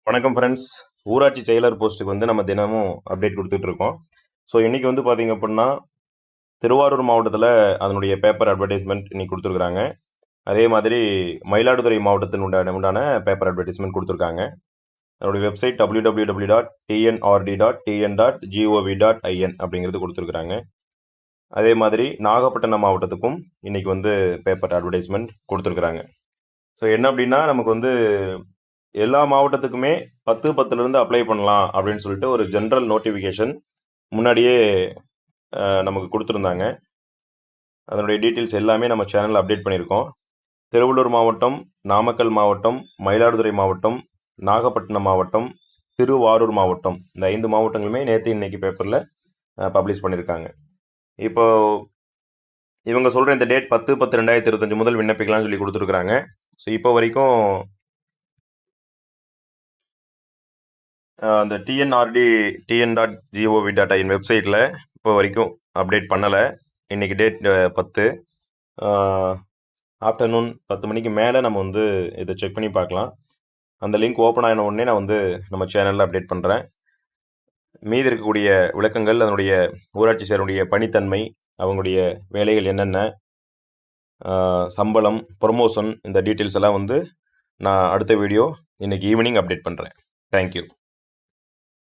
வணக்கம் ஃப்ரெண்ட்ஸ். ஊராட்சி செயலர் போஸ்ட்டுக்கு வந்து நம்ம தினமும் அப்டேட் கொடுத்துட்டு இருக்கோம். ஸோ இன்னைக்கு வந்து பார்த்தீங்க அப்படின்னா திருவாரூர் மாவட்டத்தில் அதனுடைய பேப்பர் அட்வர்டைஸ்மெண்ட் இன்னைக்கு கொடுத்துருக்குறாங்க. அதே மாதிரி மயிலாடுதுறை மாவட்டத்தில் உண்டான பேப்பர் அட்வர்டைஸ்மெண்ட் கொடுத்துருக்காங்க. அதனுடைய வெப்சைட் www.tnrd.tn.gov.in அப்படிங்கிறது கொடுத்துருக்குறாங்க. அதே மாதிரி நாகப்பட்டினம் மாவட்டத்துக்கும் இன்னைக்கு வந்து பேப்பர் அட்வர்டைஸ்மெண்ட் கொடுத்துருக்குறாங்க. ஸோ என்ன அப்படின்னா நமக்கு வந்து எல்லா மாவட்டத்துக்குமே 10/10 அப்ளை பண்ணலாம் அப்படின்னு சொல்லிட்டு ஒரு ஜென்ரல் நோட்டிஃபிகேஷன் முன்னாடியே நமக்கு கொடுத்துருந்தாங்க. அதனுடைய டீட்டெயில்ஸ் எல்லாமே நம்ம சேனலில் அப்டேட் பண்ணியிருக்கோம். திருவள்ளூர் மாவட்டம், நாமக்கல் மாவட்டம், மயிலாடுதுறை மாவட்டம், நாகப்பட்டினம் மாவட்டம், திருவாரூர் மாவட்டம், இந்த 5 மாவட்டங்களுமே நேற்று இன்னைக்கு பேப்பரில் பப்ளிஷ் பண்ணியிருக்காங்க. இப்போ இவங்க சொல்கிற இந்த டேட் 10/10/2025 முதல் விண்ணப்பிக்கலாம்னு சொல்லி கொடுத்துருக்குறாங்க. ஸோ இப்போ வரைக்கும் அந்த tnrd.tn.gov.in வெப்சைட்டில் இப்போ வரைக்கும் அப்டேட் பண்ணலை. இன்றைக்கி டேட் 10 ஆஃப்டர்நூன் 10 மணிக்கு மேலே நம்ம வந்து இதை செக் பண்ணி பார்க்கலாம். அந்த லிங்க் ஓப்பன் ஆன உடனே நான் வந்து நம்ம சேனலில் அப்டேட் பண்ணுறேன். மீதி இருக்கக்கூடிய விளக்கங்கள், அதனுடைய ஊராட்சி சேருடைய பணித்தன்மை, அவங்களுடைய வேலைகள் என்னென்ன, சம்பளம், ப்ரொமோஷன், இந்த டீட்டெயில்ஸ் எல்லாம் வந்து நான் அடுத்த வீடியோ இன்றைக்கி ஈவினிங் அப்டேட் பண்ணுறேன். தேங்க்யூ.